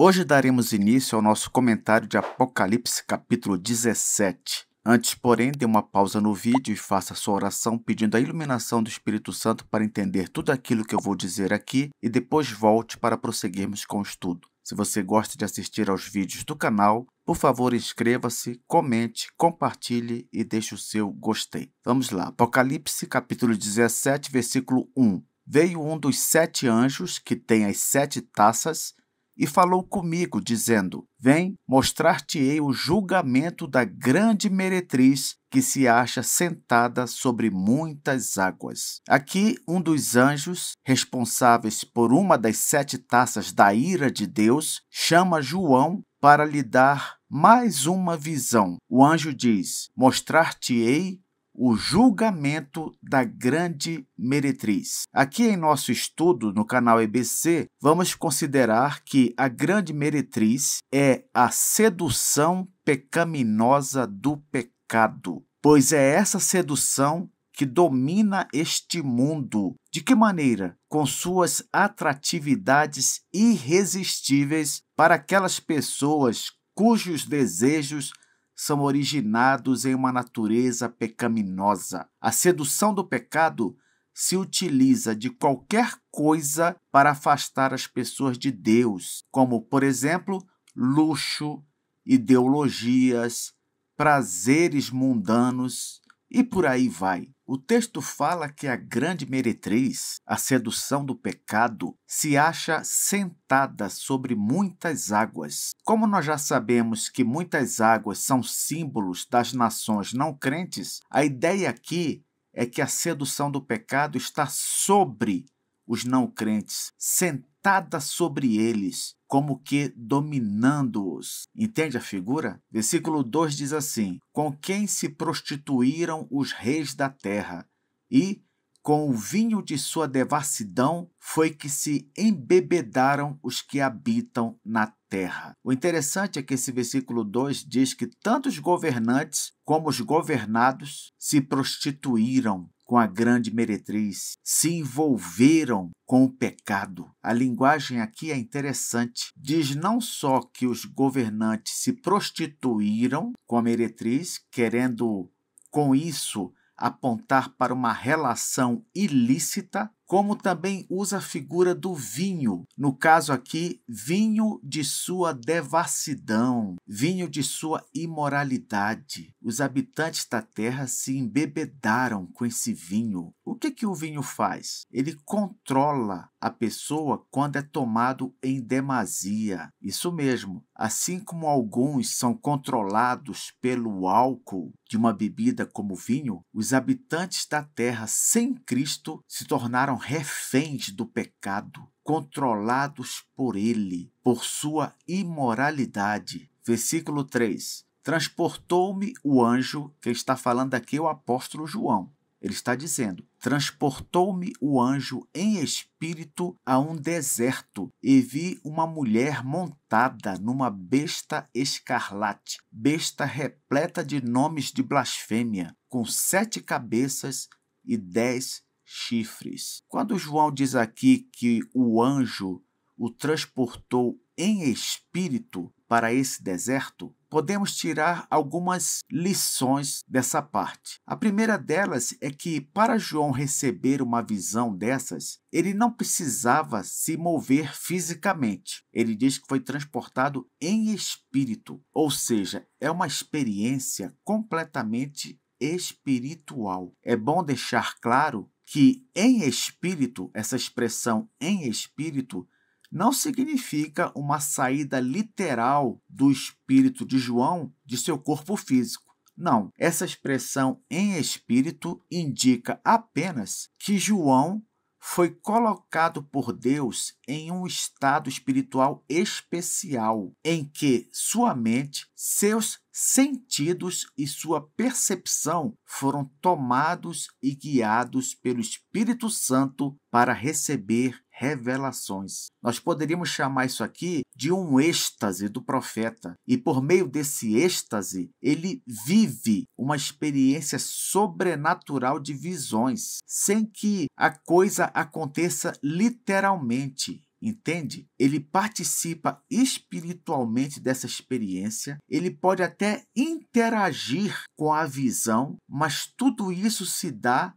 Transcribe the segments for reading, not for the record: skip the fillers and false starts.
Hoje daremos início ao nosso comentário de Apocalipse, capítulo 17. Antes, porém, dê uma pausa no vídeo e faça sua oração pedindo a iluminação do Espírito Santo para entender tudo aquilo que eu vou dizer aqui e depois volte para prosseguirmos com o estudo. Se você gosta de assistir aos vídeos do canal, por favor, inscreva-se, comente, compartilhe e deixe o seu gostei. Vamos lá, Apocalipse, capítulo 17, versículo 1. Veio um dos 7 anjos que tem as 7 taças e falou comigo, dizendo: Vem, mostrar-te-ei o julgamento da grande meretriz que se acha sentada sobre muitas águas. Aqui, um dos anjos, responsáveis por uma das 7 taças da ira de Deus, chama João para lhe dar mais uma visão. O anjo diz: Mostrar-te-ei o julgamento da grande meretriz. Aqui em nosso estudo no canal EBC, vamos considerar que a grande meretriz é a sedução pecaminosa do pecado, pois é essa sedução que domina este mundo. De que maneira? Com suas atratividades irresistíveis para aquelas pessoas cujos desejos são originados em uma natureza pecaminosa. A sedução do pecado se utiliza de qualquer coisa para afastar as pessoas de Deus, como, por exemplo, luxo, ideologias, prazeres mundanos e por aí vai. O texto fala que a grande meretriz, a sedução do pecado, se acha sentada sobre muitas águas. Como nós já sabemos que muitas águas são símbolos das nações não crentes, a ideia aqui é que a sedução do pecado está sobre os não crentes, sentada sobre eles, como que dominando-os. Entende a figura? Versículo 2 diz assim: Com quem se prostituíram os reis da terra, e com o vinho de sua devassidão foi que se embebedaram os que habitam na terra. O interessante é que esse versículo 2 diz que tanto os governantes como os governados se prostituíram com a grande meretriz, se envolveram com o pecado. A linguagem aqui é interessante. Diz não só que os governantes se prostituíram com a meretriz, querendo com isso apontar para uma relação ilícita, como também usa a figura do vinho. No caso aqui, vinho de sua devassidão, vinho de sua imoralidade. Os habitantes da terra se embebedaram com esse vinho. O que o vinho faz? Ele controla a pessoa quando é tomado em demasia. Isso mesmo. Assim como alguns são controlados pelo álcool de uma bebida como vinho, os habitantes da terra sem Cristo se tornaram reféns do pecado, controlados por ele, por sua imoralidade. Versículo 3. Transportou-me o anjo, que está falando aqui o apóstolo João. Ele está dizendo: transportou-me o anjo em espírito a um deserto e vi uma mulher montada numa besta escarlate, besta repleta de nomes de blasfêmia, com 7 cabeças e 10 chifres. Quando João diz aqui que o anjo o transportou em espírito para esse deserto, podemos tirar algumas lições dessa parte. A primeira delas é que, para João receber uma visão dessas, ele não precisava se mover fisicamente. Ele diz que foi transportado em espírito, ou seja, é uma experiência completamente espiritual. É bom deixar claro que em espírito, essa expressão em espírito, não significa uma saída literal do espírito de João de seu corpo físico. Não, essa expressão em espírito indica apenas que João foi colocado por Deus em um estado espiritual especial, em que sua mente, seus sentidos e sua percepção foram tomados e guiados pelo Espírito Santo para receber revelações. Nós poderíamos chamar isso aqui de um êxtase do profeta. E por meio desse êxtase, ele vive uma experiência sobrenatural de visões, sem que a coisa aconteça literalmente. entende? Ele participa espiritualmente dessa experiência, ele pode até interagir com a visão, mas tudo isso se dá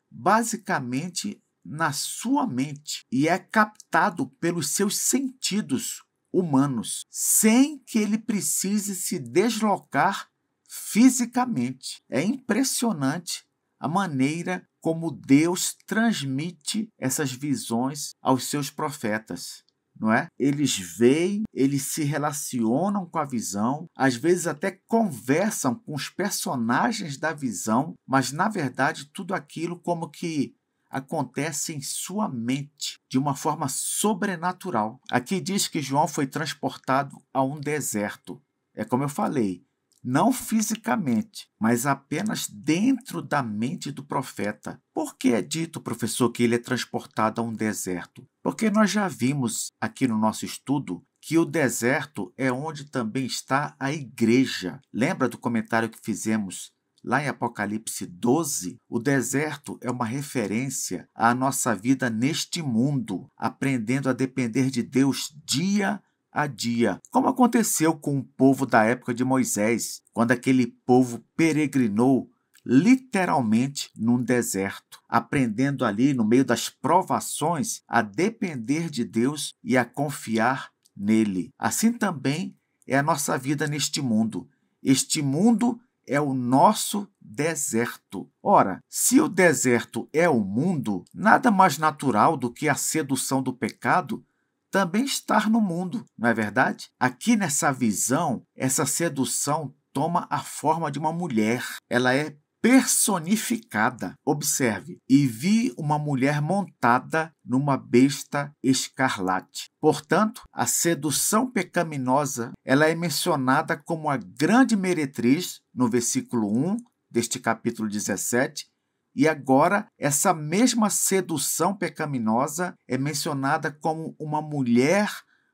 basicamente na sua mente e é captado pelos seus sentidos humanos, sem que ele precise se deslocar fisicamente. É impressionante a maneira como Deus transmite essas visões aos seus profetas, não é? Eles veem, eles se relacionam com a visão, às vezes até conversam com os personagens da visão, mas na verdade tudo aquilo como que acontece em sua mente de uma forma sobrenatural. Aqui diz que João foi transportado a um deserto. É como eu falei, não fisicamente, mas apenas dentro da mente do profeta. Por que é dito, professor, que ele é transportado a um deserto? Porque nós já vimos aqui no nosso estudo que o deserto é onde também está a igreja. Lembra do comentário que fizemos lá em Apocalipse 12? O deserto é uma referência à nossa vida neste mundo, aprendendo a depender de Deus dia a dia, como aconteceu com o povo da época de Moisés, quando aquele povo peregrinou literalmente num deserto, aprendendo ali no meio das provações a depender de Deus e a confiar nele. Assim também é a nossa vida neste mundo. Este mundo é o nosso deserto. Ora, se o deserto é o mundo, nada mais natural do que a sedução do pecado também estar no mundo, não é verdade? Aqui nessa visão, essa sedução toma a forma de uma mulher. Ela é personificada. Observe, e vi uma mulher montada numa besta escarlate. Portanto, a sedução pecaminosa, ela é mencionada como a grande meretriz no versículo 1 deste capítulo 17, e agora essa mesma sedução pecaminosa é mencionada como uma mulher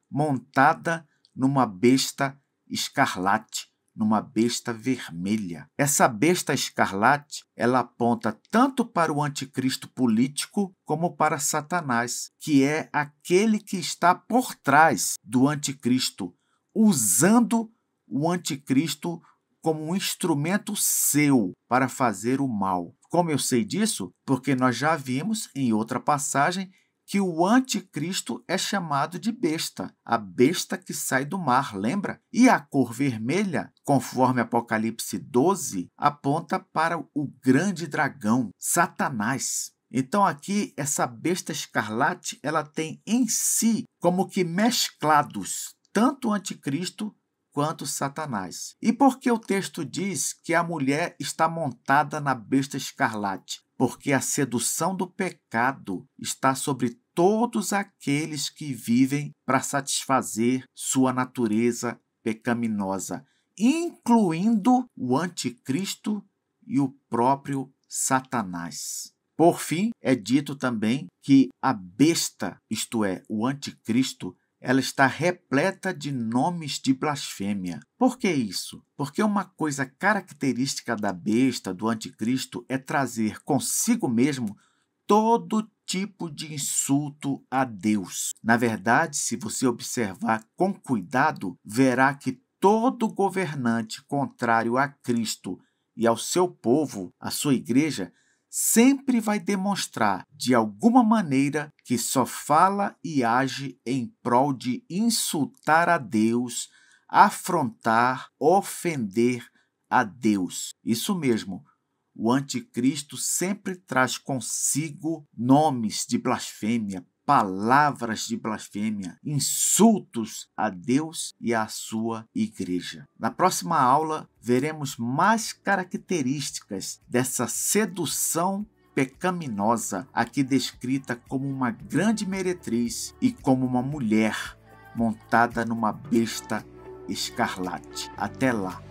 montada numa besta escarlate, numa besta vermelha. Essa besta escarlate, ela aponta tanto para o anticristo político como para Satanás, que é aquele que está por trás do anticristo, usando o anticristo como um instrumento seu para fazer o mal. Como eu sei disso? Porque nós já vimos em outra passagem que o anticristo é chamado de besta, a besta que sai do mar, lembra? E a cor vermelha, conforme Apocalipse 12, aponta para o grande dragão, Satanás. Então aqui, essa besta escarlate, ela tem em si como que mesclados tanto o anticristo quanto Satanás. E por que o texto diz que a mulher está montada na besta escarlate? Porque a sedução do pecado está sobre todos aqueles que vivem para satisfazer sua natureza pecaminosa, incluindo o anticristo e o próprio Satanás. Por fim, é dito também que a besta, isto é, o anticristo, ela está repleta de nomes de blasfêmia. Por que isso? Porque uma coisa característica da besta, do anticristo, é trazer consigo mesmo todo tipo de insulto a Deus. Na verdade, se você observar com cuidado, verá que todo governante contrário a Cristo e ao seu povo, a sua igreja, sempre vai demonstrar, de alguma maneira, que só fala e age em prol de insultar a Deus, afrontar, ofender a Deus. Isso mesmo, o anticristo sempre traz consigo nomes de blasfêmia, palavras de blasfêmia, insultos a Deus e à sua igreja. Na próxima aula, veremos mais características dessa sedução pecaminosa, aqui descrita como uma grande meretriz e como uma mulher montada numa besta escarlate. Até lá!